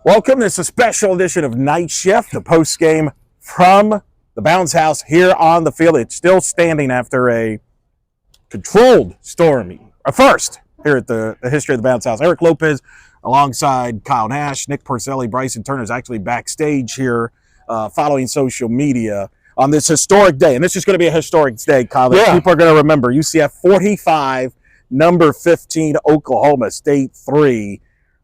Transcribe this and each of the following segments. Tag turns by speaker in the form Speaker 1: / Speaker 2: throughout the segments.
Speaker 1: Welcome. This is a special edition of Night Shift, the post game from the Bounce House here on the field. It's still standing after a controlled storm. A first here at the history of the Bounce House. Eric Lopez alongside Kyle Nash, Nick Porcelli, Bryson Turner is actually backstage here following social media on this historic day. And this is going to be a historic day, Kyle. That people are going to remember. UCF 45, number 15, Oklahoma State 3.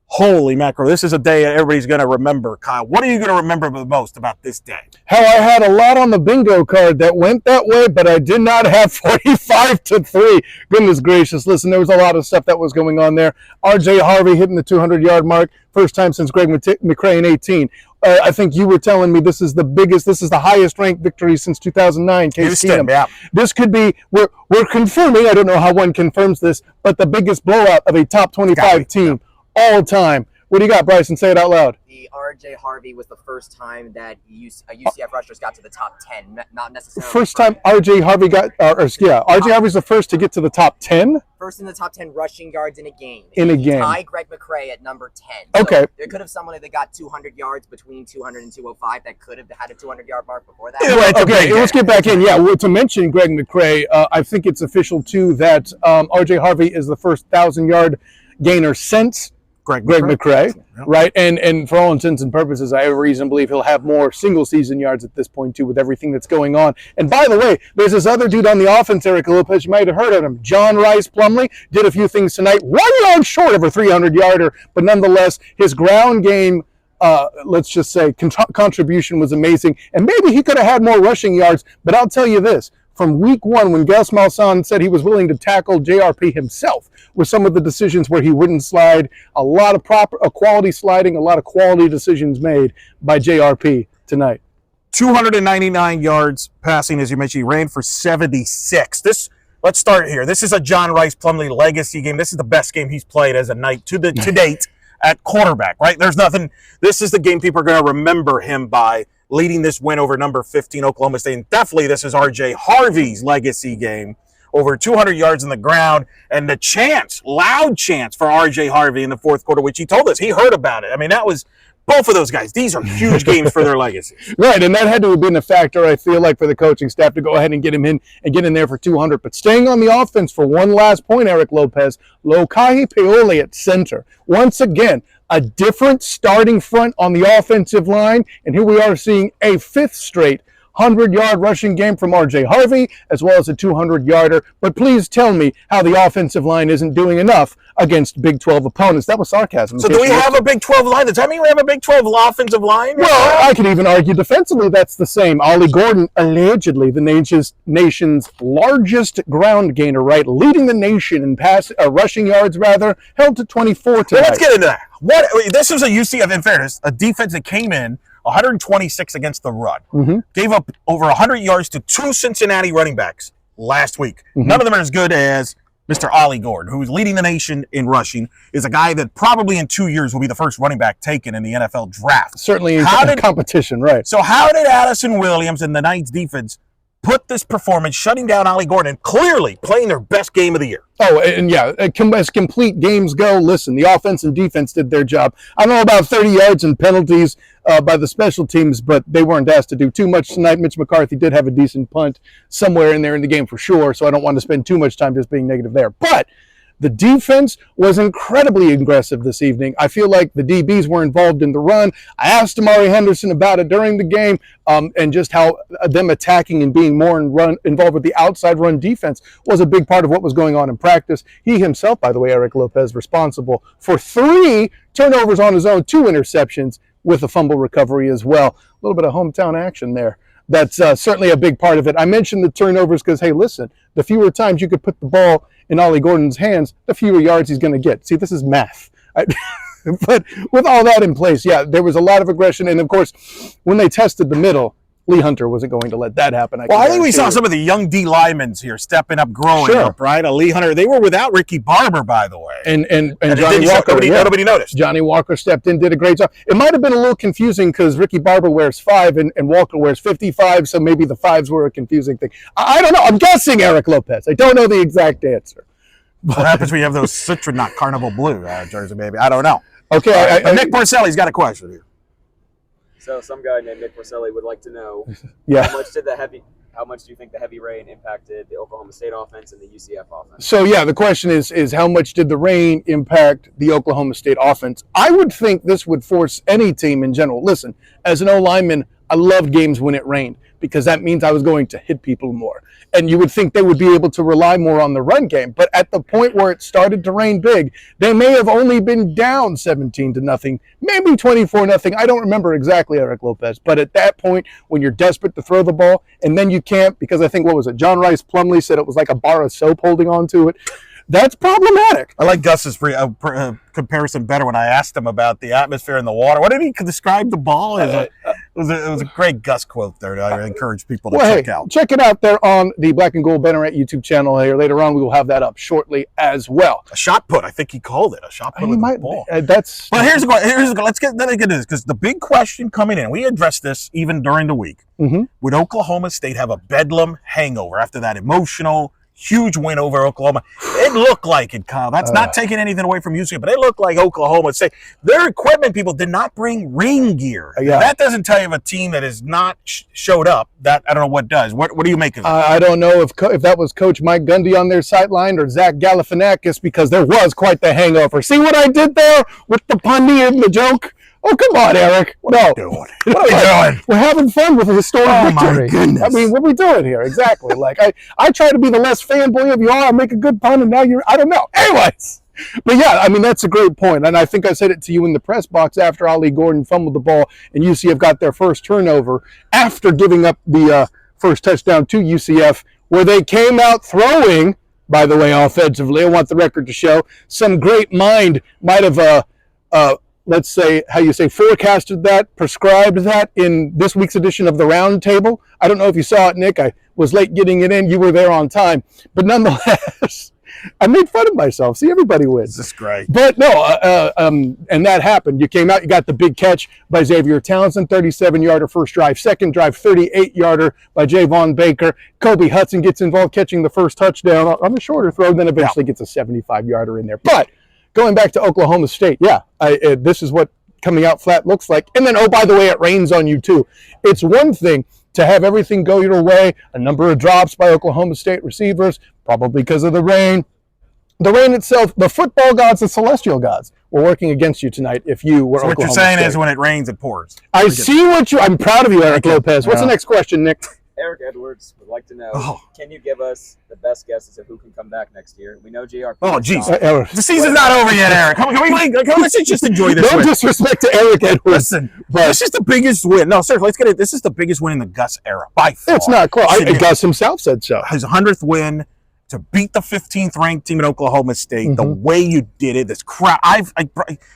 Speaker 1: Holy mackerel. This is a day everybody's going to remember. Kyle, what are you going to remember the most about this day?
Speaker 2: Hell, I had a lot on the bingo card that went that way, but I did not have 45-3. Goodness gracious. Listen, there was a lot of stuff that was going on there. R.J. Harvey hitting the 200-yard mark. First time since Greg McCray in 18. I think you were telling me this is the highest ranked victory since 2009.
Speaker 1: Houston, yeah.
Speaker 2: This could be, we're confirming, I don't know how one confirms this, but the biggest blowout of a top 25 team. All time. What do you got, Bryson? Say it out loud.
Speaker 3: The R.J. Harvey was the first time that UCF rushers got to the top 10, not necessarily.
Speaker 2: First time R.J. Harvey got, R.J. Harvey's the first to get to the top 10?
Speaker 3: First in the top 10 rushing yards in a game.
Speaker 2: Tied
Speaker 3: Greg McCray at number 10.
Speaker 2: Okay.
Speaker 3: So there could have someone that got 200 yards between 200 and 205 that could have had a 200-yard mark before that.
Speaker 2: Okay, let's get back in. Yeah, well, to mention Greg McCray, I think it's official, too, that R.J. Harvey is the first 1,000-yard gainer since Greg McCray, right? And for all intents and purposes, I have reason to believe he'll have more single-season yards at this point, too, with everything that's going on. And by the way, there's this other dude on the offense, Eric Lopez. You might have heard of him. John Rice Plumlee did a few things tonight. 1 yard short of a 300-yarder, but nonetheless, his ground game, let's just say, contribution was amazing. And maybe he could have had more rushing yards, but I'll tell you this. From week one, when Gus Malzahn said he was willing to tackle JRP himself with some of the decisions where he wouldn't slide, a lot of quality sliding, a lot of quality decisions made by JRP tonight.
Speaker 1: 299 yards passing, as you mentioned. He ran for 76. Let's start here. This is a John Rice Plumlee legacy game. This is the best game he's played as a Knight to date at quarterback, right? There's nothing. This is the game people are going to remember him by, leading this win over number 15 Oklahoma State. And definitely this is R.J. Harvey's legacy game. Over 200 yards in the ground, and the chance, loud chance for R.J. Harvey in the fourth quarter, which he told us he heard about it. I mean, that was both of those guys. These are huge games for their legacies.
Speaker 2: Right, and that had to have been a factor, I feel like, for the coaching staff to go ahead and get him in and get in there for 200. But staying on the offense for one last point, Eric Lopez, Lokahi Paoli at center. Once again, a different starting front on the offensive line, and here we are seeing a fifth straight 100-yard rushing game from R.J. Harvey, as well as a 200-yarder. But please tell me how the offensive line isn't doing enough against Big 12 opponents. That was sarcasm.
Speaker 1: So do we have a Big 12 line? Does that mean we have a Big 12 offensive line?
Speaker 2: Well, I could even argue defensively that's the same. Ollie Gordon, allegedly the nation's largest ground gainer, right? Leading the nation in rushing yards, held to 24 tonight.
Speaker 1: Well, let's get into that. This was a UCF, in fairness, a defense that came in 126 against the run. Gave up over 100 yards to two Cincinnati running backs last week. None of them are as good as Mr. Ollie Gordon, who's leading the nation in rushing, is a guy that probably in 2 years will be the first running back taken in the NFL draft.
Speaker 2: Certainly in competition, right.
Speaker 1: So how did Addison Williams and the Knights defense put this performance, shutting down Ollie Gordon, clearly playing their best game of the year?
Speaker 2: Oh, and yeah, as complete games go, listen, the offense and defense did their job. I don't know about 30 yards and penalties by the special teams, but they weren't asked to do too much tonight. Mitch McCarthy did have a decent punt somewhere in there in the game for sure, so I don't want to spend too much time just being negative there. But the defense was incredibly aggressive this evening. I feel like the DBs were involved in the run. I asked Amari Henderson about it during the game, and just how them attacking and being more involved with the outside run defense was a big part of what was going on in practice. He himself, by the way, Eric Lopez, responsible for 3 turnovers on his own, 2 interceptions with a fumble recovery as well. A little bit of hometown action there. That's certainly a big part of it. I mentioned the turnovers because, hey, listen, the fewer times you could put the ball in Ollie Gordon's hands, the fewer yards he's going to get. See, this is math. But with all that in place, yeah, there was a lot of aggression. And, of course, when they tested the middle, Lee Hunter wasn't going to let that happen.
Speaker 1: I think we saw some of the young D linemen here stepping up, growing up, right? Lee Hunter, they were without Ricky Barber, by the way.
Speaker 2: And Johnny Walker.
Speaker 1: Nobody noticed.
Speaker 2: Johnny Walker stepped in, did a great job. It might have been a little confusing because Ricky Barber wears 5 and Walker wears 55, so maybe the 5s were a confusing thing. I don't know. I'm guessing Eric Lopez. I don't know the exact answer.
Speaker 1: What happens when you have those Citronaut Carnival Blue jersey, baby? I don't know.
Speaker 2: Okay,
Speaker 1: But Nick Porcelli's got a question here.
Speaker 4: So some guy named Nick Porcelli would like to know
Speaker 2: yeah.
Speaker 4: how much do you think the heavy rain impacted the Oklahoma State offense and the UCF offense?
Speaker 2: So yeah, the question is how much did the rain impact the Oklahoma State offense? I would think this would force any team in general. Listen, as an O-lineman, I loved games when it rained because that means I was going to hit people more. And you would think they would be able to rely more on the run game. But at the point where it started to rain big, they may have only been down 17-0, maybe 24-0. I don't remember exactly, Eric Lopez. But at that point, when you're desperate to throw the ball, and then you can't, because I think, what was it? John Rice Plumlee said it was like a bar of soap holding on to it. That's problematic.
Speaker 1: I like Gus's comparison better when I asked him about the atmosphere and the water. What did he describe the ball as? It was a great Gus quote there that I encourage people to check out.
Speaker 2: Check it out there on the Black and Gold Banneret YouTube channel here. Later on, we will have that up shortly as well.
Speaker 1: A shot put, I think he called it. A shot put with the ball.
Speaker 2: That's.
Speaker 1: But here's let's get into this, because the big question coming in, we addressed this even during the week.
Speaker 2: Mm-hmm.
Speaker 1: Would Oklahoma State have a bedlam hangover after that emotional huge win over Oklahoma? It looked like it, Kyle. That's not taking anything away from UCF, but it looked like Oklahoma State. Their equipment people did not bring rain gear.
Speaker 2: Yeah.
Speaker 1: That doesn't tell you of a team that has not showed up. That I don't know what does. What do you make of it?
Speaker 2: I don't know if that was Coach Mike Gundy on their sideline or Zach Galifianakis, because there was quite the hangover. See what I did there with the punny and the joke? Oh, come on, Eric.
Speaker 1: What are we doing?
Speaker 2: We're having fun with a historic victory.
Speaker 1: My goodness.
Speaker 2: I mean, what are we doing here? Exactly. Like, I try to be the less fanboy of you all. I make a good pun, and now I don't know. Anyways. But, yeah, I mean, that's a great point. And I think I said it to you in the press box after Ollie Gordon fumbled the ball and UCF got their first turnover after giving up the first touchdown to UCF, where they came out throwing, by the way, offensively. I want the record to show. Some great mind might have let's say, forecasted that, prescribed that in this week's edition of the Round Table. I don't know if you saw it, Nick. I was late getting it in. You were there on time. But nonetheless, I made fun of myself. See, everybody wins.
Speaker 1: This is great.
Speaker 2: But no, and that happened. You came out, you got the big catch by Xavier Townsend, 37-yarder first drive. Second drive, 38-yarder by Javon Baker. Kobe Hudson gets involved catching the first touchdown on the shorter throw, then eventually gets a 75-yarder in there. But going back to Oklahoma State, this is what coming out flat looks like. And then, oh, by the way, it rains on you too. It's one thing to have everything go your way, a number of drops by Oklahoma State receivers, probably because of the rain. The rain itself, the football gods, the celestial gods, were working against you tonight if you were Oklahoma
Speaker 1: What you're saying
Speaker 2: State.
Speaker 1: is when it rains, it pours.
Speaker 2: I'm proud of you, Eric Lopez. What's the next question, Nick?
Speaker 4: Eric Edwards would like to know, can you give us the best guesses of who can come back next year? We know JR.
Speaker 1: Oh, geez.
Speaker 2: Eric.
Speaker 1: The season's not over yet, Eric. Let's just enjoy this
Speaker 2: No
Speaker 1: win.
Speaker 2: disrespect to Eric Edwards.
Speaker 1: Listen, this is the biggest win. No, seriously, let's get it. This is the biggest win in the Gus era, by far.
Speaker 2: It's not close. Gus himself said so.
Speaker 1: His 100th win to beat the 15th ranked team at Oklahoma State. The way you did it, this crowd. Kyle,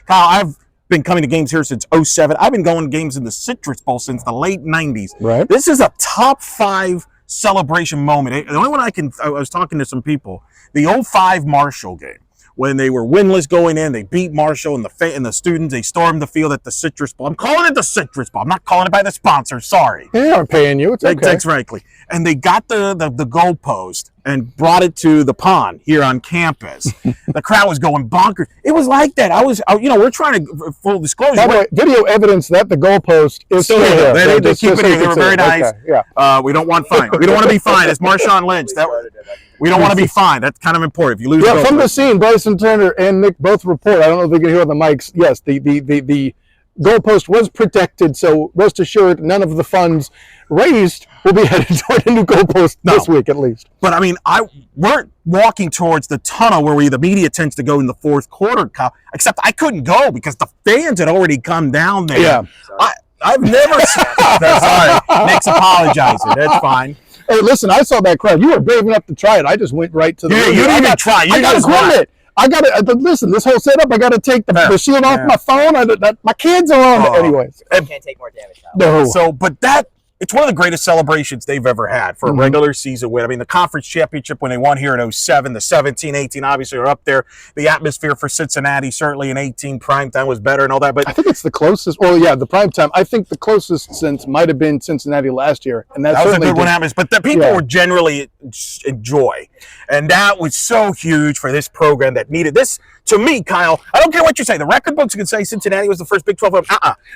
Speaker 1: I've been coming to games here since 07. I've been going to games in the Citrus Bowl since the late 90s.
Speaker 2: Right.
Speaker 1: This is a top 5 celebration moment. The only one I was talking to some people, the 05 Marshall game, when they were winless going in, they beat Marshall and the students, they stormed the field at the Citrus Bowl. I'm calling it the Citrus Bowl. I'm not calling it by the sponsor. Sorry.
Speaker 2: They aren't paying you. It's okay.
Speaker 1: Thanks, frankly. And they got the goalpost and brought it to the pond here on campus. The crowd was going bonkers. It was like that. We're trying to, full disclosure.
Speaker 2: By the way, video evidence that the goalpost is still here.
Speaker 1: They keep it here. They were very nice.
Speaker 2: Okay, yeah.
Speaker 1: We don't want fine. We don't want to be fined. It's Marshawn Lynch. We don't want to be fined. That's kind of important. If you lose,
Speaker 2: from the scene, Bryson Turner and Nick both report. I don't know if they can hear on the mics. Yes, the goalpost was protected, so rest assured, none of the funds raised will be headed toward a new goalpost this week at least.
Speaker 1: But I mean, we're walking towards the tunnel where the media tends to go in the fourth quarter, except I couldn't go because the fans had already come down there.
Speaker 2: Yeah.
Speaker 1: I've never sorry. Nick's apologizing. That's fine.
Speaker 2: Hey, listen, I saw that crowd. You were brave enough to try it. I just went right to the
Speaker 1: You didn't even try.
Speaker 2: I got equipment. I got to listen. This whole setup, I got to take the shield off my phone. My kids are on. Anyways,
Speaker 3: You can't take more damage. Now.
Speaker 2: No.
Speaker 1: It's one of the greatest celebrations they've ever had for a regular season win. I mean, the conference championship when they won here in 07, the 17, 18 obviously are up there. The atmosphere for Cincinnati, certainly in 18 primetime was better and all that. But
Speaker 2: I think it's the closest. Well, yeah, the primetime. I think the closest since might have been Cincinnati last year. And
Speaker 1: that was a good one. But the people were generally enjoy. And that was so huge for this program that needed this. To me, Kyle, I don't care what you say. The record books can say Cincinnati was the first Big 12 win.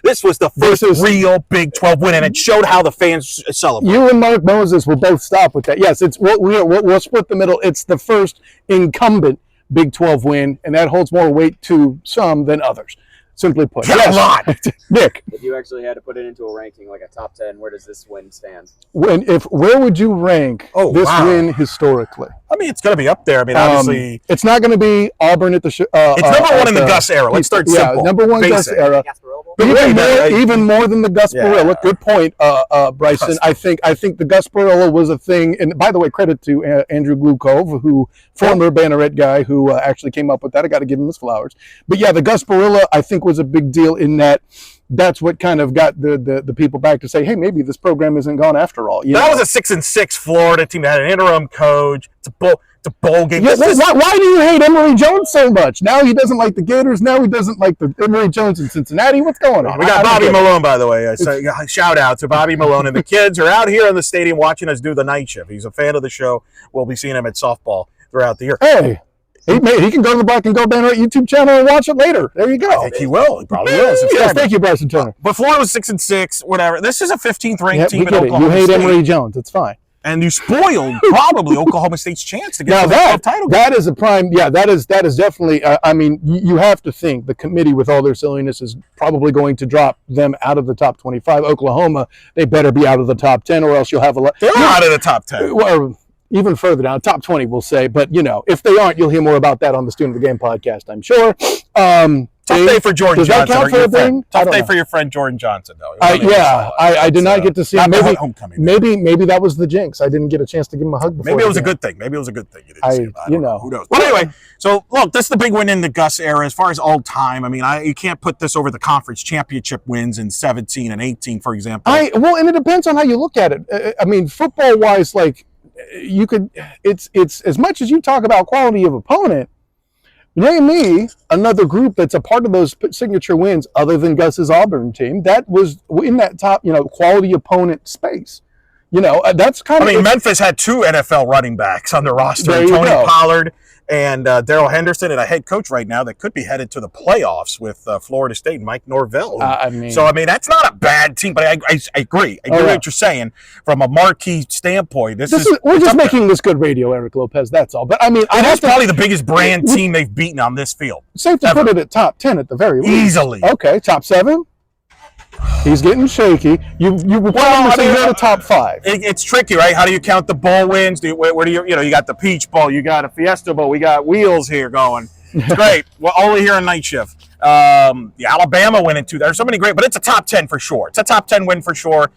Speaker 1: This was the first real Big 12 win, and it showed how the fans celebrate.
Speaker 2: You and Mark Moses will both stop with that. Yes, we'll split the middle. It's the first incumbent Big 12 win, and that holds more weight to some than others. Simply put,
Speaker 1: yes. A lot.
Speaker 2: Nick,
Speaker 4: if you actually had to put it into a ranking, like a top 10, where does this win stand?
Speaker 2: Where would you rank this win historically?
Speaker 1: I mean, it's going to be up there. I mean, obviously,
Speaker 2: it's not going to be Auburn at the.
Speaker 1: It's number one in the Gus era. Let's start simple.
Speaker 2: Yeah, number one Gus era. Even more than the Gus Barilla. Good point, Bryson. I think the Gus Barilla was a thing. And by the way, credit to Andrew Glukov, former Banneret guy, who actually came up with that. I got to give him his flowers. But yeah, the Gus Barilla, I think, was a big deal in that. That's what kind of got the people back to say, hey, maybe this program isn't gone after all.
Speaker 1: That was a 6-6 Florida team that had an interim coach. It's a bowl game.
Speaker 2: Yeah, why do you hate Emory Jones so much? Now he doesn't like the Gators. Now he doesn't like the Emory Jones in Cincinnati. What's going on?
Speaker 1: We got Bobby Malone, by the way. Shout out to Bobby Malone. And the kids are out here in the stadium watching us do the night shift. He's a fan of the show. We'll be seeing him at softball throughout the year.
Speaker 2: Hey. He can go to the Black and Gold Banneret YouTube channel and watch it later. There you go.
Speaker 1: I think he will. He probably will.
Speaker 2: Yes, thank you, Bryson Turner.
Speaker 1: Before it was 6-6, whatever. This is a 15th ranked team in Oklahoma
Speaker 2: You hate
Speaker 1: State.
Speaker 2: Emory Jones. It's fine.
Speaker 1: And you spoiled probably Oklahoma State's chance to get the Big 12 title.
Speaker 2: That is a prime. Yeah, that is definitely. I mean, you have to think the committee, with all their silliness, is probably going to drop them out of the top 25. Oklahoma, they better be out of the top 10, or else you'll have a lot.
Speaker 1: They're out of the top 10.
Speaker 2: Or even further down, top 20, we'll say. But if they aren't, you'll hear more about that on the Student of the Game podcast, I'm sure.
Speaker 1: Tough day for Jordan Johnson.
Speaker 2: Does that count for a thing?
Speaker 1: Tough day for your friend Jordan Johnson, though.
Speaker 2: I did not get to see him.
Speaker 1: Homecoming.
Speaker 2: Maybe that was the jinx. I didn't get a chance to give him a hug before.
Speaker 1: Maybe it was a good thing. You didn't see him.
Speaker 2: Who knows?
Speaker 1: Well, anyway, so look, this is the big win in the Gus era as far as all time. I mean, you can't put this over the conference championship wins in 17 and 18, for example.
Speaker 2: And it depends on how you look at it. I mean, football-wise, like, you could, it's as much as you talk about quality of opponent, name me another group that's a part of those signature wins other than Gus's Auburn team that was in that top, quality opponent space. That's kind of.
Speaker 1: I mean, Memphis had 2 NFL running backs on their roster: Tony Pollard and Darrell Henderson, and a head coach right now that could be headed to the playoffs with Florida State, Mike Norvell. So that's not a bad team, but I agree. I agree with what you're saying from a marquee standpoint.
Speaker 2: We're just making this good radio, Eric Lopez. That's all. But I mean,
Speaker 1: that's probably the biggest brand team they've beaten on this field.
Speaker 2: Safe to put it at top 10 at the very least.
Speaker 1: Easily.
Speaker 2: Okay, top 7. He's getting shaky. You were probably saying you're the top 5.
Speaker 1: It's tricky, right? How do you count the bowl wins? Where do you got the Peach Bowl, you got a Fiesta Bowl, we got wheels here going. It's great. Well, only here in Night Shift. The Alabama win in 2. There's so many great, but it's a top 10 for sure. It's a top 10 win for sure,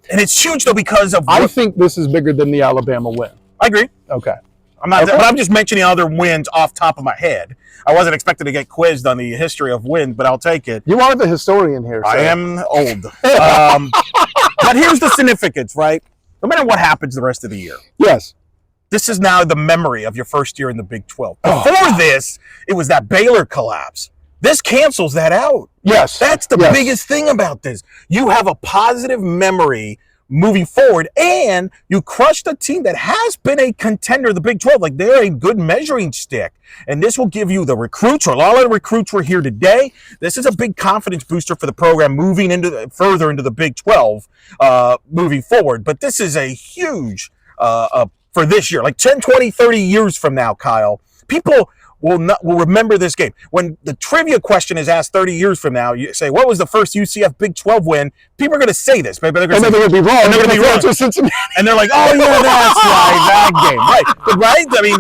Speaker 1: and it's huge though because of.
Speaker 2: I think this is bigger than the Alabama win.
Speaker 1: I agree.
Speaker 2: Okay.
Speaker 1: But I'm just mentioning other wins off top of my head. I wasn't expecting to get quizzed on the history of wins, but I'll take it.
Speaker 2: You are the historian here.
Speaker 1: I am old. But here's the significance, right? No matter what happens the rest of the year.
Speaker 2: Yes.
Speaker 1: This is now the memory of your first year in the Big 12. Before this, it was that Baylor collapse. This cancels that out.
Speaker 2: Yes.
Speaker 1: That's the biggest thing about this. You have a positive memory moving forward, and you crushed a team that has been a contender, the Big 12. Like, they're a good measuring stick, and this will give you the recruits, or a lot of the recruits were here today. This is a big confidence booster for the program moving further into the Big 12 moving forward. But this is a huge for this year, like 10, 20, 30 years from now, Kyle. People will remember this game. When the trivia question is asked 30 years from now, you say, what was the first UCF Big 12 win? People are going to say this. Maybe they're going to
Speaker 2: be wrong.
Speaker 1: And they're going to be wrong. And they're like, oh, yeah, that's right, that game. Right? I mean,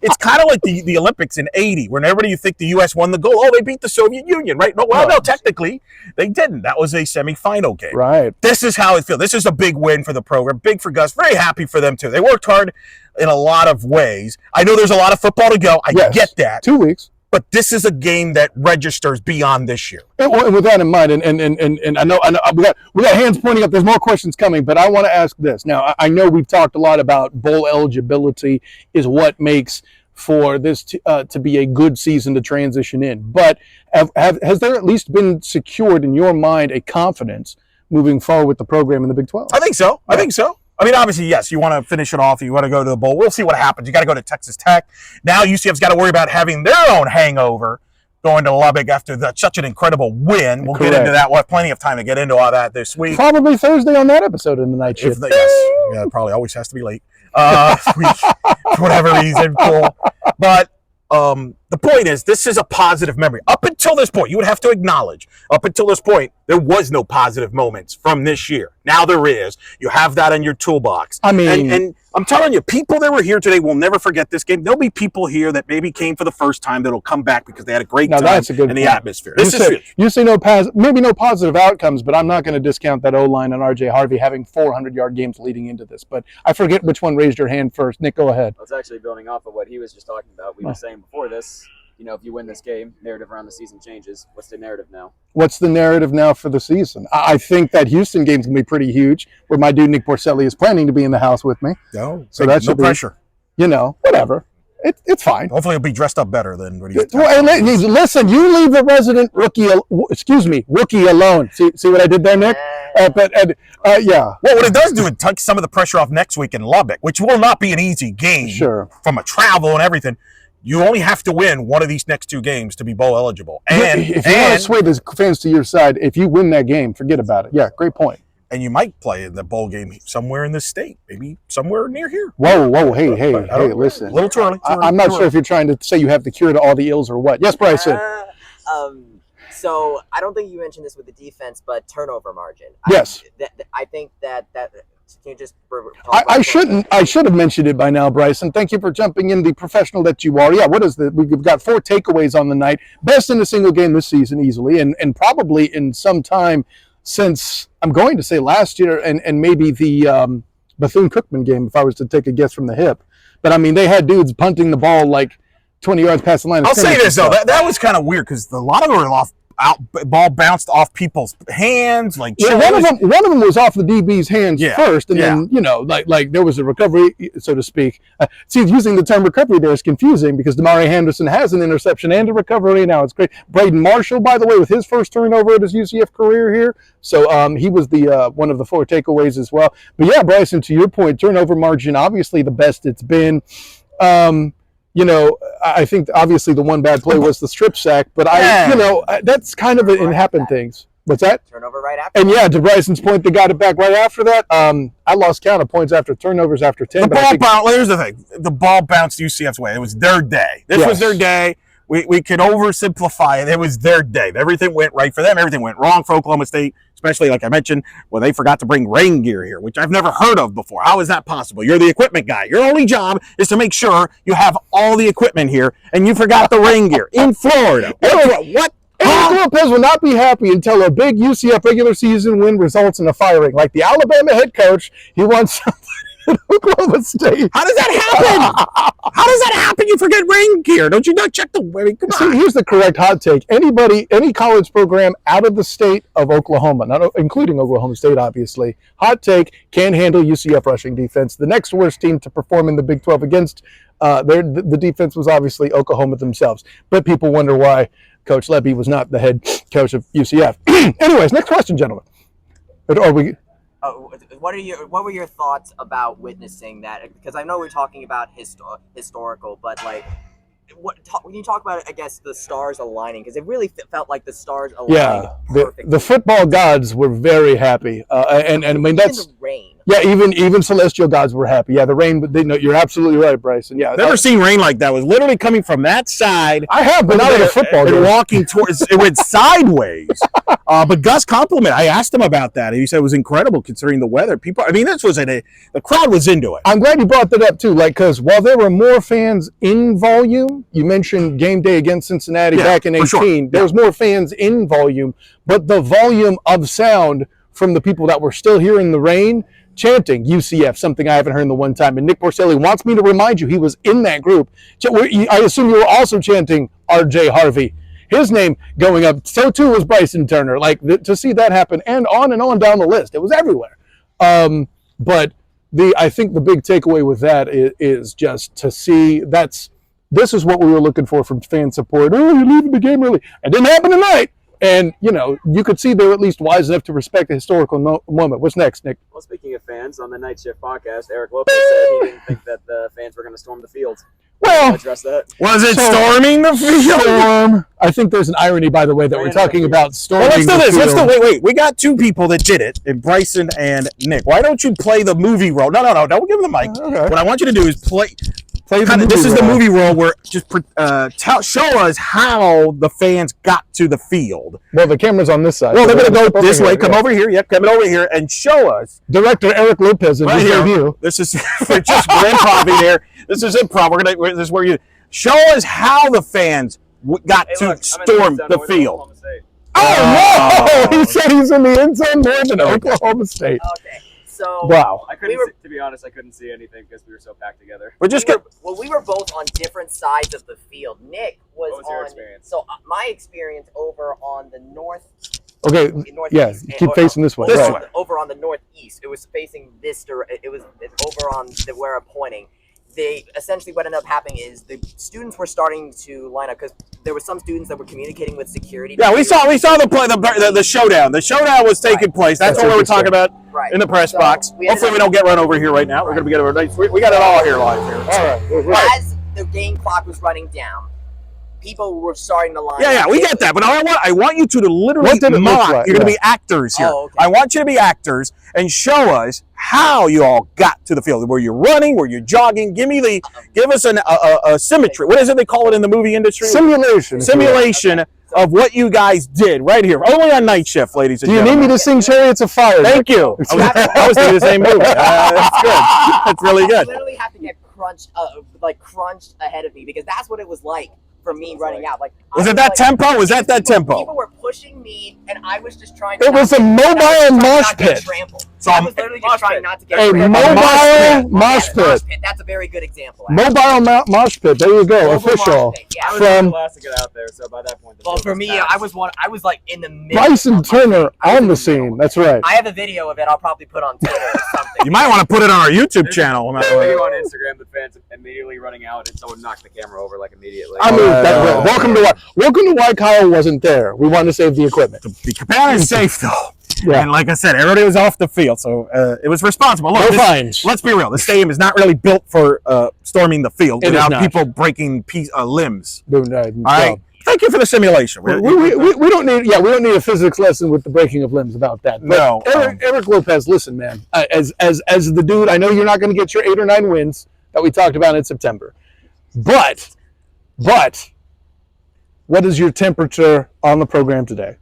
Speaker 1: it's kind of like the Olympics in 80, whenever you think the U.S. won the gold. Oh, they beat the Soviet Union, right? No, technically, they didn't. That was a semifinal game.
Speaker 2: Right.
Speaker 1: This is how it feels. This is a big win for the program. Big for Gus. Very happy for them, too. They worked hard in a lot of ways. I know there's a lot of football to go. I get that.
Speaker 2: 2 weeks.
Speaker 1: But this is a game that registers beyond this year.
Speaker 2: And with that in mind, and I know we got hands pointing up. There's more questions coming, but I want to ask this. Now, I know we've talked a lot about bowl eligibility is what makes for this to be a good season to transition in. But has there at least been secured in your mind a confidence moving forward with the program in the Big 12?
Speaker 1: I think so. I mean, obviously, yes, you want to finish it off. You want to go to the bowl. We'll see what happens. You got to go to Texas Tech. Now UCF's got to worry about having their own hangover going to Lubbock after such an incredible win. We'll get into that. We'll have plenty of time to get into all that this week.
Speaker 2: Probably Thursday on that episode in the night shift.
Speaker 1: Yes. Yeah, it probably always has to be late. For whatever reason, cool. But the point is, this is a positive memory. Up until this point, you would have to acknowledge, up until this point, there was no positive moments from this year. Now there is. You have that in your toolbox.
Speaker 2: I mean,
Speaker 1: and I'm telling you, people that were here today will never forget this game. There'll be people here that maybe came for the first time that'll come back because they had a great time
Speaker 2: that's a good
Speaker 1: in the
Speaker 2: point.
Speaker 1: atmosphere. You
Speaker 2: say maybe no positive outcomes, but I'm not going to discount that O-line and RJ Harvey having 400-yard games leading into this. But I forget which one raised your hand first. Nick, go ahead.
Speaker 4: I was actually building off of what he was just talking about. We were saying before this, you know, if you win this game, narrative around the season changes. What's the narrative now?
Speaker 2: What's the narrative now for the season? I think that Houston game's going to be pretty huge, where my dude Nick Porcelli is planning to be in the house with me.
Speaker 1: No,
Speaker 2: so that should
Speaker 1: no pressure.
Speaker 2: You know, whatever. It's fine.
Speaker 1: Hopefully he'll be dressed up better than what he's
Speaker 2: listen, you leave the resident rookie alone. See what I did there, Nick? Yeah.
Speaker 1: Well, what it does do, it takes some of the pressure off next week in Lubbock, which will not be an easy game.
Speaker 2: Sure.
Speaker 1: From a travel and everything. You only have to win one of these next two games to be bowl eligible. And
Speaker 2: if you want to sway the fans to your side, if you win that game, forget about it. Yeah, great point.
Speaker 1: And you might play the bowl game somewhere in this state, maybe somewhere near here.
Speaker 2: Whoa, hey, listen.
Speaker 1: A little too early.
Speaker 2: I'm not sure if you're trying to say you have the cure to all the ills or what. Yes, Bryson.
Speaker 3: So I don't think you mentioned this with the defense, but turnover margin.
Speaker 2: Yes.
Speaker 3: I think that can you just
Speaker 2: I should have mentioned it by now, Bryson. Thank you for jumping in, the professional that you are. Yeah, what is we've got 4 takeaways on the night. Best in a single game this season easily, and probably in some time since, I'm going to say last year, and maybe the Bethune-Cookman game, if I was to take a guess from the hip. But, I mean, they had dudes punting the ball like 20 yards past the line.
Speaker 1: I'll say this, though. That was kind of weird because a lot of them were ball bounced off people's hands. One
Speaker 2: of them was off the DB's hands first, and then, you know, like there was a recovery, so to speak. See, using the term recovery there is confusing because Damari Henderson has an interception and a recovery. Now it's great. Braden Marshall, by the way, with his first turnover of his UCF career here. So he was the one of the 4 takeaways as well. But yeah, Bryson, to your point, turnover margin, obviously the best it's been. You know, I think obviously the one bad play was the strip sack, but that's kind of in happen things. What's that?
Speaker 3: Turnover right after.
Speaker 2: And yeah, to Bryson's point, they got it back right after that. I lost count of points after turnovers after 10.
Speaker 1: Here's the thing. The ball bounced UCF's way. It was their day. This was their day. We could oversimplify it. It was their day. Everything went right for them. Everything went wrong for Oklahoma State, especially, like I mentioned, they forgot to bring rain gear here, which I've never heard of before. How is that possible? You're the equipment guy. Your only job is to make sure you have all the equipment here, and you forgot the rain gear in Florida. What?
Speaker 2: Eric Lopez will not be happy until a big UCF regular season win results in a firing. Like the Alabama head coach, he wants something at Oklahoma State.
Speaker 1: How does that happen? How does that happen? You forget rain gear. Don't you not check the way? Come on.
Speaker 2: See, here's the correct hot take. Any college program out of the state of Oklahoma, not including Oklahoma State, obviously, hot take, can handle UCF rushing defense. The next worst team to perform in the Big 12 against the defense was obviously Oklahoma themselves. But people wonder why Coach Levy was not the head coach of UCF. Anyways, next question, gentlemen.
Speaker 3: What were your thoughts about witnessing that? Because I know we're talking about historical, but like, when you talk about it, I guess the stars aligning, because it really felt like the stars aligned.
Speaker 2: Yeah, the football gods were very happy, and I mean that's
Speaker 3: the rain.
Speaker 2: Yeah, even celestial gods were happy. Yeah, the rain, but you're absolutely right, Bryson. Yeah,
Speaker 1: I've never seen rain like that. It was literally coming from that side.
Speaker 2: I have, but not at a football game.
Speaker 1: Walking towards, it went sideways. But Gus complimented. I asked him about that, and he said it was incredible considering the weather. People, I mean, the crowd was into it.
Speaker 2: I'm glad you brought that up too. Like, because while there were more fans in volume, you mentioned game day against Cincinnati back in 18. Sure. There was more fans in volume, but the volume of sound from the people that were still here in the rain chanting UCF, something I haven't heard in the one time. And Nick Porcelli wants me to remind you he was in that group. I assume you were also chanting RJ Harvey. His name going up. So too was Bryson Turner. Like to see that happen, and on down the list. It was everywhere. But I think the big takeaway with that is just to see this is what we were looking for from fan support. Oh, you're leaving the game early. It didn't happen tonight. And, you could see they were at least wise enough to respect the historical moment. What's next, Nick?
Speaker 4: Well, speaking of fans, on the Night Shift podcast, Eric Lopez said he didn't think that the fans were going to storm the field.
Speaker 2: Well,
Speaker 4: Address that.
Speaker 1: Was it storming the field?
Speaker 2: Storm. I think there's an irony, by the way, that we're talking about storming
Speaker 1: Well, let's do this.
Speaker 2: the field.
Speaker 1: Wait. We got two people that did it, and Bryson and Nick. Why don't you play the movie role? No. Don't give him the mic.
Speaker 2: Okay.
Speaker 1: What I want you to do is play
Speaker 2: This
Speaker 1: is the movie role where just show us how the fans got to the field.
Speaker 2: Well, the camera's on this side.
Speaker 1: Well,
Speaker 2: so
Speaker 1: they're going to go this way.
Speaker 2: here,
Speaker 1: Come
Speaker 2: yeah.
Speaker 1: over here. Yep, come over here and show us.
Speaker 2: Director Eric Lopez in
Speaker 1: Right
Speaker 2: his
Speaker 1: here.
Speaker 2: review.
Speaker 1: This is we're improving here. This is improv. This is where you show us how the fans got to storm the field.
Speaker 2: Oh, no! He said he's in the end zone more than Oklahoma State.
Speaker 3: Okay, so
Speaker 2: Wow.
Speaker 4: To be honest, I couldn't see anything because we were so packed together.
Speaker 1: We're just
Speaker 3: we were both on different sides of the field. Nick was
Speaker 4: What was your
Speaker 3: on.
Speaker 4: experience?
Speaker 3: So my experience over on the northeast.
Speaker 2: Keep facing this way.
Speaker 1: This
Speaker 2: right.
Speaker 1: way.
Speaker 3: Over on the northeast, it was facing this. It was over on where I'm pointing. What ended up happening is the students were starting to line up because there were some students that were communicating with security.
Speaker 1: Yeah, we saw the showdown. The showdown was taking place. That's what we were talking about in the press box. Hopefully we don't get run over here right now. We're going to get over. We got it all here live here.
Speaker 2: All right.
Speaker 3: As the game clock was running down, people were starting to line up.
Speaker 1: Yeah, we get that. But I want you to literally
Speaker 2: What did it look
Speaker 1: mock.
Speaker 2: like?
Speaker 1: You're going to be actors here.
Speaker 3: Oh, okay.
Speaker 1: I want you to be actors and show us how you all got to the field. Were you running? Were you jogging? Give us a symmetry. What is it they call it in the movie industry? Simulation of what you guys did right here, only on Night Shift, ladies and
Speaker 2: Do you
Speaker 1: gentlemen.
Speaker 2: need me to sing Chariots of Fire?
Speaker 1: Thank you. I was doing the same movie. That's good. That's really
Speaker 3: I
Speaker 1: good.
Speaker 3: literally had to get crunched ahead of me because that's what it was like for me running out.
Speaker 1: Was it that tempo? Was that tempo?
Speaker 3: People were pushing me, and I was just trying.
Speaker 2: It was a mobile mosh pit.
Speaker 1: So
Speaker 3: I was literally just trying not to get
Speaker 2: A
Speaker 3: trampled.
Speaker 2: mobile mosh pit.
Speaker 3: That's a very good example. actually.
Speaker 2: Mobile mosh pit. There you go.
Speaker 3: Mobile
Speaker 2: Official.
Speaker 3: mosh pit, yeah.
Speaker 4: I was
Speaker 2: From-
Speaker 4: the last to get out there, so by that point.
Speaker 3: Well, for me, I was like in the middle.
Speaker 2: Bryson
Speaker 3: of my
Speaker 2: Turner
Speaker 3: thing. I was
Speaker 2: on
Speaker 3: in
Speaker 2: the
Speaker 3: middle.
Speaker 2: scene. That's right.
Speaker 3: I have a video of it. I'll probably put on Twitter or something.
Speaker 1: You might want to put it on our YouTube channel.
Speaker 4: There's a video on Instagram the fans immediately running out and someone knocked the camera over immediately.
Speaker 2: I mean, welcome to why Kyle wasn't there. We wanted to save the equipment.
Speaker 1: The cabana is safe though.
Speaker 2: Yeah.
Speaker 1: And like I said, everybody was off the field, so it was responsible. Look,
Speaker 2: No fines.
Speaker 1: Let's be real. The stadium is not really built for storming the field
Speaker 2: It is
Speaker 1: without
Speaker 2: not.
Speaker 1: people breaking limbs.
Speaker 2: All
Speaker 1: All right. Thank you for the simulation.
Speaker 2: We don't need a physics lesson with the breaking of limbs about that. But
Speaker 1: No.
Speaker 2: Eric Lopez, listen, man. As the dude, I know you're not going to get your 8 or 9 wins that we talked about in September. But what is your temperature on the program today?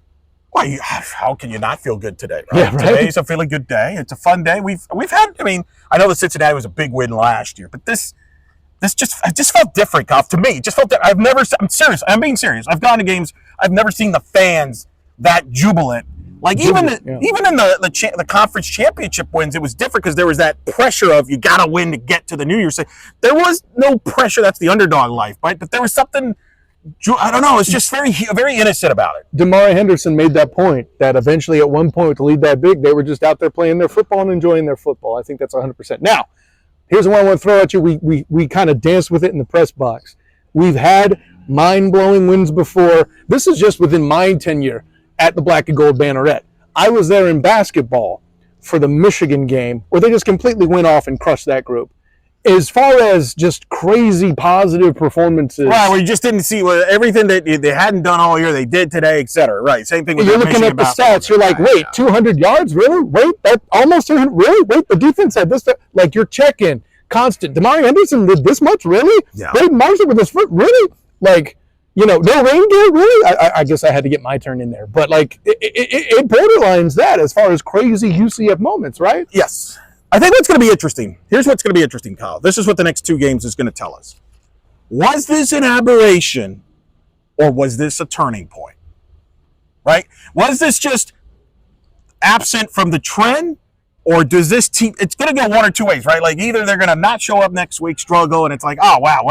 Speaker 1: Well, how can you not feel good today? Right?
Speaker 2: Yeah, right.
Speaker 1: Today's a really good day. It's a fun day. We've had. I mean, I know the Cincinnati was a big win last year, but this just felt different, Goff. To me, it just felt. I'm serious. I'm being serious. I've gone to games. I've never seen the fans that jubilant. Like even in the conference championship wins, it was different because there was that pressure of you got to win to get to the New Year's. There was no pressure. That's the underdog life, right? But there was something. I don't know. It's just very innocent about it.
Speaker 2: Damari Henderson made that point that eventually at one point to lead that big, they were just out there playing their football and enjoying their football. I think that's 100%. Now, here's the one I want to throw at you. We kind of danced with it in the press box. We've had mind-blowing wins before. This is just within my tenure at the Black and Gold Banneret. I was there in basketball for the Michigan game where they just completely went off and crushed that group. As far as just crazy positive performances.
Speaker 1: Right, we just didn't see everything that they hadn't done all year, they did today, et cetera. Right, same thing with
Speaker 2: You're
Speaker 1: the
Speaker 2: looking
Speaker 1: Michigan
Speaker 2: at the stats, you're like, wait, 200 yards? Really? Wait, that almost 200? Really? Wait, the defense had this. Like, you're checking constant. Damari Henderson did this much? Really?
Speaker 1: Yeah.
Speaker 2: Braden Marshall with his foot? Really? Like, no rain gear? Really? I guess I had to get my turn in there. But, like, it borderlines that as far as crazy UCF moments, right?
Speaker 1: Yes. I think what's going to be interesting. Here's what's going to be interesting, Kyle. This is what the next 2 games is going to tell us. Was this an aberration or was this a turning point? Right? Was this just absent from the trend or does this team, it's going to go one or 2 ways, right? Like either they're going to not show up next week, struggle, and it's like, oh, wow,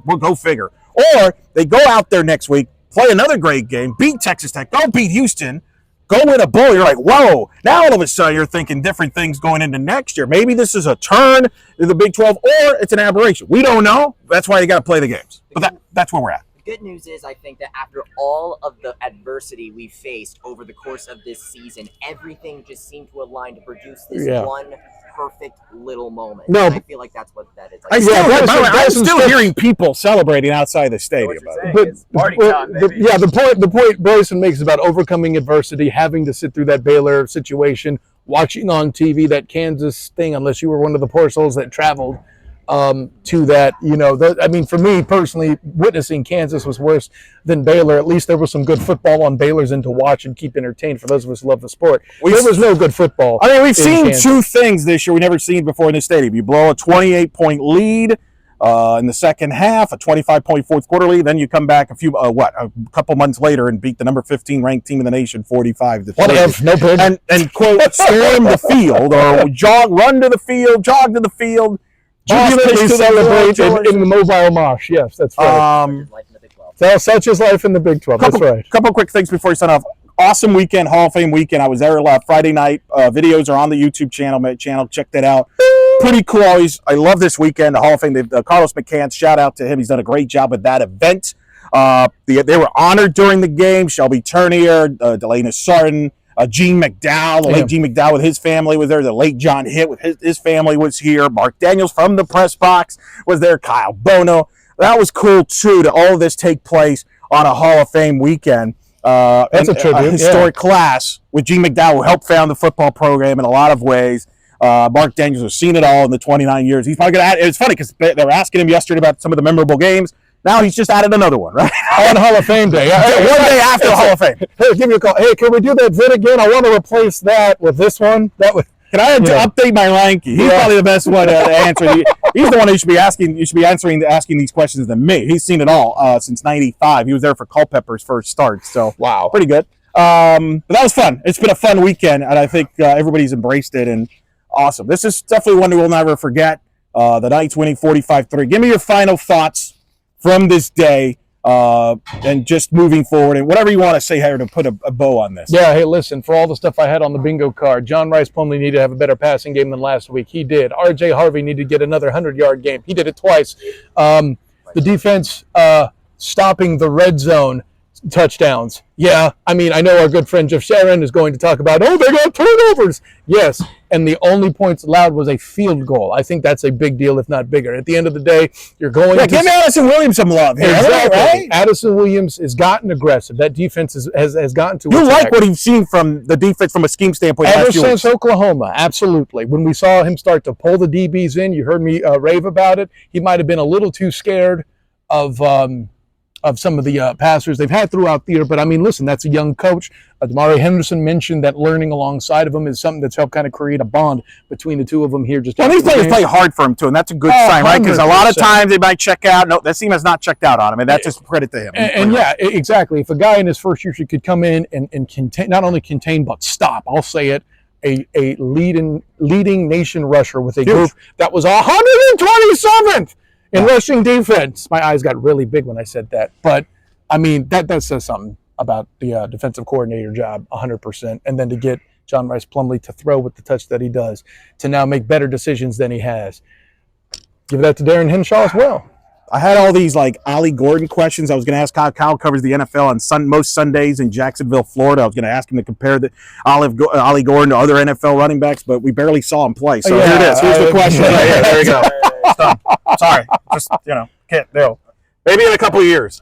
Speaker 1: we'll go figure. Or they go out there next week, play another great game, beat Texas Tech, go beat Houston, go win a bowl. You're like, whoa. Now all of a sudden you're thinking different things going into next year. Maybe this is a turn in the Big 12 or it's an aberration. We don't know. That's why you got to play the games. But that's where we're at.
Speaker 3: good news is I think that after all of the adversity we faced over the course of this season, everything just seemed to align to produce this one perfect little moment.
Speaker 2: No,
Speaker 3: and I feel like that's what that is.
Speaker 1: I'm still hearing people celebrating outside the stadium.
Speaker 2: But
Speaker 4: it's party time, baby.
Speaker 2: the point Bryson makes about overcoming adversity, having to sit through that Baylor situation, watching on TV that Kansas thing, unless you were one of the poor souls that traveled to that, I mean, for me personally, witnessing Kansas was worse than Baylor. At least there was some good football on Baylor's end to watch and keep entertained for those of us who love the sport. There was no good football.
Speaker 1: I mean, we've seen
Speaker 2: Kansas.
Speaker 1: two things this year we never seen before in the stadium. You blow a 28-point lead in the second half, a 25-point fourth quarter lead, then you come back a couple months later and beat the number 15 ranked team in the nation 45-30.
Speaker 2: What if? No good.
Speaker 1: And quote, storm the field or run to the field, jog to the field.
Speaker 2: Jubilantly celebrate in the mobile mosh. Yes, that's right. Such is life in the Big 12. That's right.
Speaker 1: Couple quick things before you sign off. Awesome weekend, Hall of Fame weekend. I was there Friday night. Videos are on the YouTube channel. Check that out. Pretty cool. I love this weekend. The Hall of Fame. Carlos McCann. Shout out to him. He's done a great job with that event. They were honored during the game. Shelby Turnier, Delana Sarton. Gene McDowell, the late Gene McDowell with his family was there. The late John Hitt with his family was here. Mark Daniels from the press box was there. Kyle Bono. That was cool, too, to all of this take place on a Hall of Fame weekend.
Speaker 2: That's a tribute.
Speaker 1: A historic class with Gene McDowell, who helped found the football program in a lot of ways. Mark Daniels has seen it all in the 29 years. He's probably going to add. It's funny because they were asking him yesterday about some of the memorable games. Now he's just added another one, right?
Speaker 2: On Hall of Fame Day.
Speaker 1: One day after the Hall of Fame.
Speaker 2: Hey, give me a call. Hey, can we do that vid again? I want to replace that with this one. That would.
Speaker 1: Can I update my ranking? He's probably the best one to answer. He's the one who should be asking. You should be asking these questions than me. He's seen it all since '95. He was there for Culpepper's first start. So
Speaker 2: wow,
Speaker 1: pretty good. But that was fun. It's been a fun weekend, and I think everybody's embraced it. And awesome. This is definitely one we'll never forget. The Knights winning 45-3. Give me your final thoughts from this day, and just moving forward, and whatever you want to say here to put a bow on this.
Speaker 2: Yeah, hey, listen, for all the stuff I had on the bingo card, John Rice Plumlee needed to have a better passing game than last week. He did. R.J. Harvey needed to get another 100-yard game. He did it twice. The defense stopping the red zone touchdowns. Yeah, I mean, I know our good friend Jeff Sharon is going to talk about, they got turnovers. Yes, and the only points allowed was a field goal. I think that's a big deal, if not bigger. At the end of the day, you're going to...
Speaker 1: Give Addison Williams some love here.
Speaker 2: Exactly.
Speaker 1: Right?
Speaker 2: Addison Williams has gotten aggressive. That defense has gotten to...
Speaker 1: You like what you've seen from the defense from a scheme standpoint?
Speaker 2: Ever since Oklahoma, absolutely. When we saw him start to pull the DBs in, you heard me rave about it. He might have been a little too scared of some of the passers they've had throughout the year. But, I mean, listen, that's a young coach. Damari Henderson mentioned that learning alongside of him is something that's helped kind of create a bond between the two of them here. These
Speaker 1: players play hard for him, too, and that's a good sign, right? Because a lot of times they might check out. No, that team has not checked out on him, and that's just credit to him.
Speaker 2: And yeah, exactly. If a guy in his first year could come in and contain, not only contain, but stop, I'll say it, a leading nation rusher with a group that was 127th in rushing defense. My eyes got really big when I said that. But, I mean, that says something about the defensive coordinator job, 100%. And then to get John Rice Plumlee to throw with the touch that he does, to now make better decisions than he has. Give that to Darren Henshaw as well.
Speaker 1: I had all these, like, Ollie Gordon questions. I was going to ask Kyle. Kyle covers the NFL on most Sundays in Jacksonville, Florida. I was going to ask him to compare the Ollie Gordon to other NFL running backs, but we barely saw him play. So here it is. Here's the question right here. There you go. Done. Sorry. Just, can't do. Maybe in a couple of years,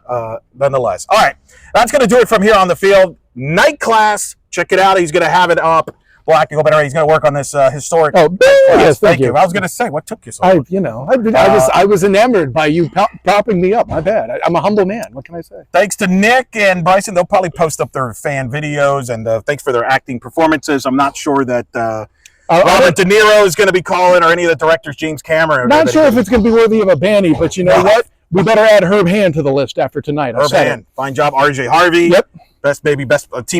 Speaker 1: nonetheless. All right. That's going to do it from here on the field. Night class. Check it out. He's going to have it up. Black and go better. He's going to work on this historic.
Speaker 2: Oh, yes, thank you.
Speaker 1: I was going to say, what took you so long?
Speaker 2: I was enamored by you propping me up. My bad. I'm a humble man. What can I say?
Speaker 1: Thanks to Nick and Bryson. They'll probably post up their fan videos, and thanks for their acting performances. I'm not sure that Robert De Niro is going to be calling, or any of the directors, James Cameron.
Speaker 2: Not sure if it's going to be worthy of a Banny, but you know what? We better add Herb Hand to the list after tonight.
Speaker 1: Herb Hand. Fine job. R.J. Harvey.
Speaker 2: Yep.
Speaker 1: Best team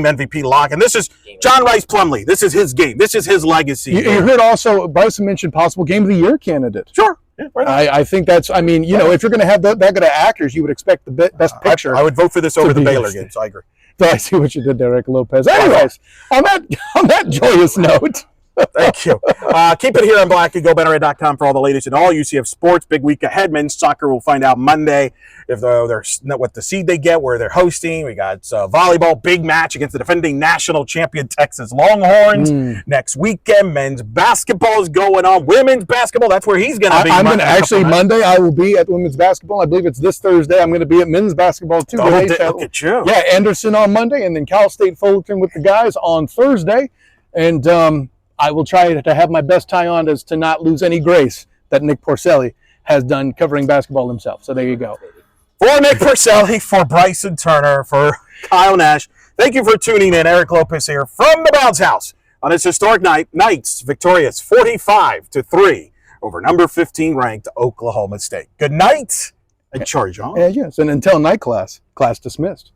Speaker 1: MVP lock. And this is John Rice Plumlee. This is his game. This is his legacy.
Speaker 2: You heard also, Bryson mentioned possible Game of the Year candidate.
Speaker 1: Sure. Yeah,
Speaker 2: I think that's, if you're going to have that good of actors, you would expect the best picture.
Speaker 1: I would vote for this over the Baylor game, so I agree.
Speaker 2: So I see what you did there, Rick Lopez. Anyways, on that joyous note,
Speaker 1: Thank you. Keep it here on Black and GoBetterHead.com for all the latest in all UCF sports. Big week ahead. Men's soccer, we'll find out Monday if they're what the seed they get, where they're hosting. We got volleyball, big match against the defending national champion Texas Longhorns next weekend. Men's basketball is going on. Women's basketball, that's where he's going to be.
Speaker 2: I'm going to actually Monday. I will be at women's basketball. I believe it's this Thursday. I'm going to be at men's basketball too.
Speaker 1: Look at you.
Speaker 2: Yeah, Anderson on Monday, and then Cal State Fullerton with the guys on Thursday. And I will try to have my best tie on as to not lose any grace that Nick Porcelli has done covering basketball himself. So there you go.
Speaker 1: For Nick Porcelli, for Bryson Turner, for Kyle Nash, thank you for tuning in. Eric Lopez here from the Bounce House on this historic night. Knights victorious 45-3 over number 15 ranked Oklahoma State. Good night and charge on.
Speaker 2: Yes, and until night class dismissed.